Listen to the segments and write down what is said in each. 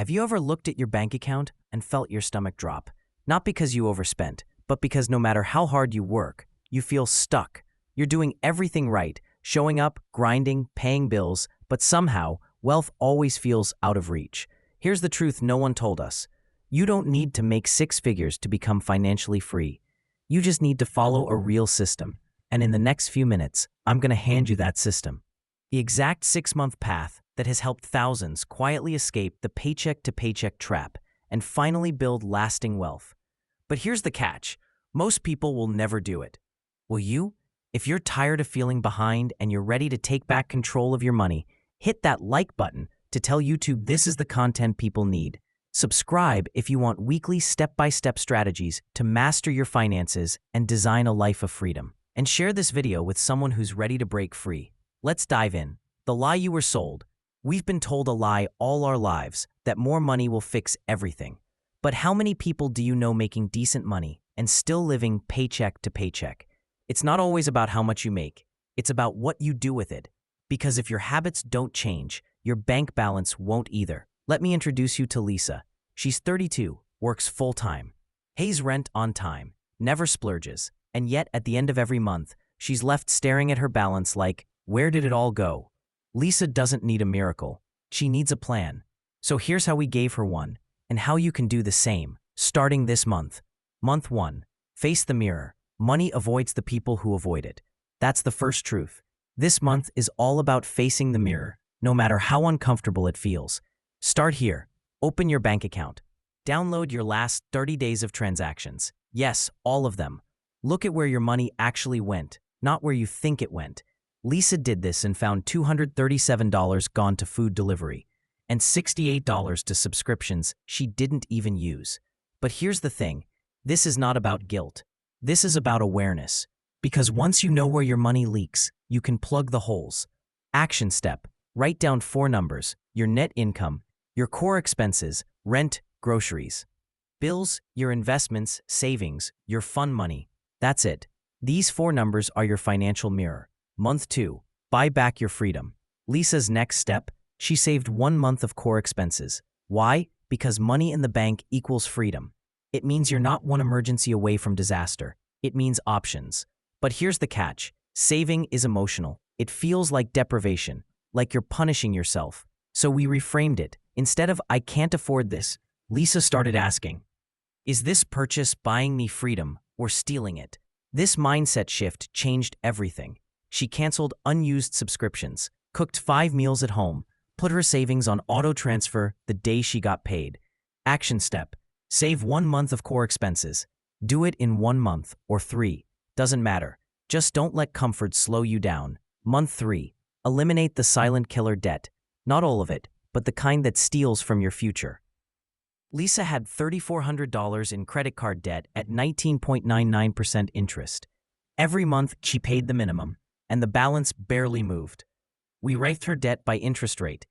Have you ever looked at your bank account and felt your stomach drop? Not because you overspent, but because no matter how hard you work, you feel stuck. You're doing everything right, showing up, grinding, paying bills, but somehow, wealth always feels out of reach. Here's the truth no one told us. You don't need to make six figures to become financially free. You just need to follow a real system. And in the next few minutes, I'm going to hand you that system. The exact 6-month path that has helped thousands quietly escape the paycheck-to-paycheck trap and finally build lasting wealth. But here's the catch. Most people will never do it. Will you? If you're tired of feeling behind and you're ready to take back control of your money, hit that like button to tell YouTube this is the content people need. Subscribe if you want weekly step-by-step strategies to master your finances and design a life of freedom. And share this video with someone who's ready to break free. Let's dive in. The lie you were sold. We've been told a lie all our lives, that more money will fix everything. But how many people do you know making decent money and still living paycheck to paycheck? It's not always about how much you make. It's about what you do with it. Because if your habits don't change, your bank balance won't either. Let me introduce you to Lisa. She's 32, works full-time, pays rent on time, never splurges, and yet at the end of every month, she's left staring at her balance like, where did it all go? Lisa doesn't need a miracle. She needs a plan. So here's how we gave her one, and how you can do the same, starting this month. Month 1. Face the mirror. Money avoids the people who avoid it. That's the first truth. This month is all about facing the mirror, no matter how uncomfortable it feels. Start here. Open your bank account. Download your last 30 days of transactions. Yes, all of them. Look at where your money actually went, not where you think it went. Lisa did this and found $237 gone to food delivery and $68 to subscriptions she didn't even use. But here's the thing. This is not about guilt. This is about awareness. Because once you know where your money leaks, you can plug the holes. Action step. Write down 4 numbers, your net income, your core expenses, rent, groceries, bills, your investments, savings, your fun money. That's it. These 4 numbers are your financial mirror. Month 2. Buy back your freedom. Lisa's next step, she saved 1 month of core expenses. Why? Because money in the bank equals freedom. It means you're not one emergency away from disaster. It means options. But here's the catch. Saving is emotional. It feels like deprivation, like you're punishing yourself. So we reframed it. Instead of, I can't afford this, Lisa started asking, is this purchase buying me freedom or stealing it? This mindset shift changed everything. She canceled unused subscriptions, cooked 5 meals at home, put her savings on auto transfer the day she got paid. Action step. Save 1 month of core expenses. Do it in 1 month or 3. Doesn't matter. Just don't let comfort slow you down. Month 3. Eliminate the silent killer debt. Not all of it, but the kind that steals from your future. Lisa had $3,400 in credit card debt at 19.99% interest. Every month, she paid the minimum, and the balance barely moved. We ranked her debt by interest rate.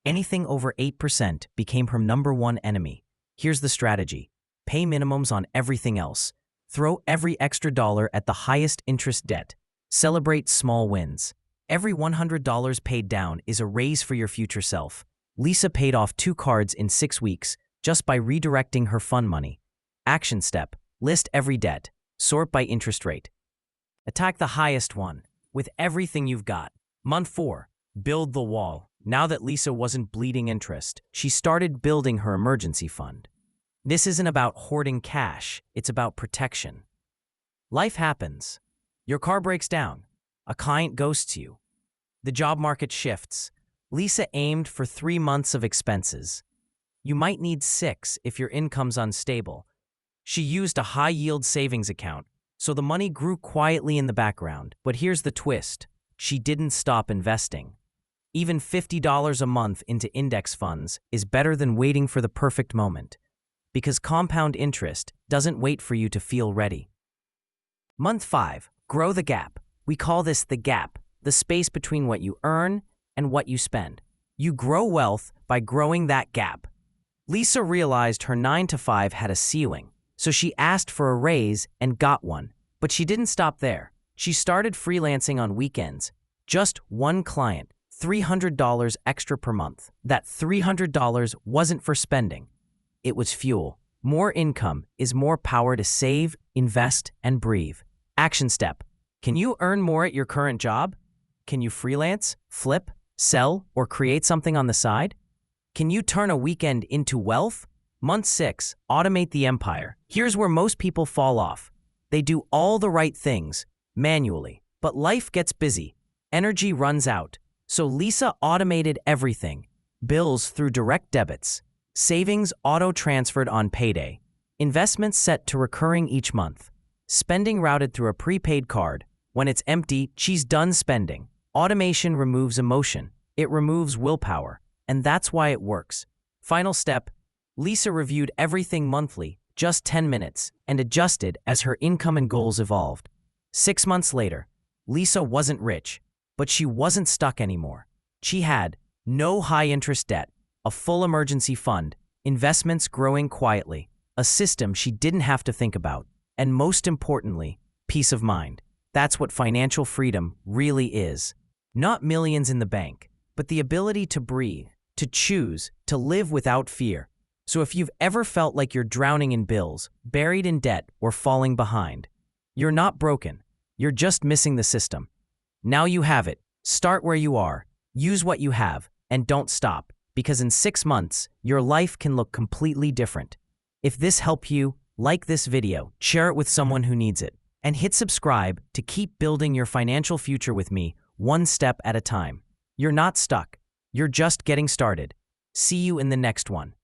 Anything over 8% became her #1 enemy. Here's the strategy. Pay minimums on everything else. Throw every extra dollar at the highest interest debt. Celebrate small wins. Every $100 paid down is a raise for your future self. Lisa paid off 2 cards in 6 weeks just by redirecting her fun money. Action step. List every debt. Sort by interest rate. Attack the highest one with everything you've got. Month 4. Build the wall. Now that Lisa wasn't bleeding interest, she started building her emergency fund. This isn't about hoarding cash, it's about protection. Life happens. Your car breaks down. A client ghosts you. The job market shifts. Lisa aimed for 3 months of expenses. You might need 6 if your income's unstable. She used a high-yield savings account, so the money grew quietly in the background. But here's the twist. She didn't stop investing. Even $50 a month into index funds is better than waiting for the perfect moment. Because compound interest doesn't wait for you to feel ready. Month 5. Grow the gap. We call this the gap, the space between what you earn and what you spend. You grow wealth by growing that gap. Lisa realized her 9-to-5 had a ceiling, so she asked for a raise and got one. But she didn't stop there. She started freelancing on weekends. Just 1 client, $300 extra per month. That $300 wasn't for spending. It was fuel. More income is more power to save, invest, and breathe. Action step. Can you earn more at your current job? Can you freelance, flip, sell, or create something on the side? Can you turn a weekend into wealth? Month 6, automate the empire. Here's where most people fall off. They do all the right things, manually, but life gets busy. Energy runs out. So Lisa automated everything. Bills through direct debits. Savings auto-transferred on payday. Investments set to recurring each month. Spending routed through a prepaid card. When it's empty, she's done spending. Automation removes emotion. It removes willpower. And that's why it works. Final step. Lisa reviewed everything monthly, just 10 minutes, and adjusted as her income and goals evolved. 6 months later, Lisa wasn't rich, but she wasn't stuck anymore. She had no high-interest debt, a full emergency fund, investments growing quietly, a system she didn't have to think about, and most importantly, peace of mind. That's what financial freedom really is. Not millions in the bank, but the ability to breathe, to choose, to live without fear. So if you've ever felt like you're drowning in bills, buried in debt, or falling behind, you're not broken. You're just missing the system. Now you have it. Start where you are, use what you have, and don't stop, because in 6 months, your life can look completely different. If this helped you, like this video, share it with someone who needs it, and hit subscribe to keep building your financial future with me, one step at a time. You're not stuck. You're just getting started. See you in the next one.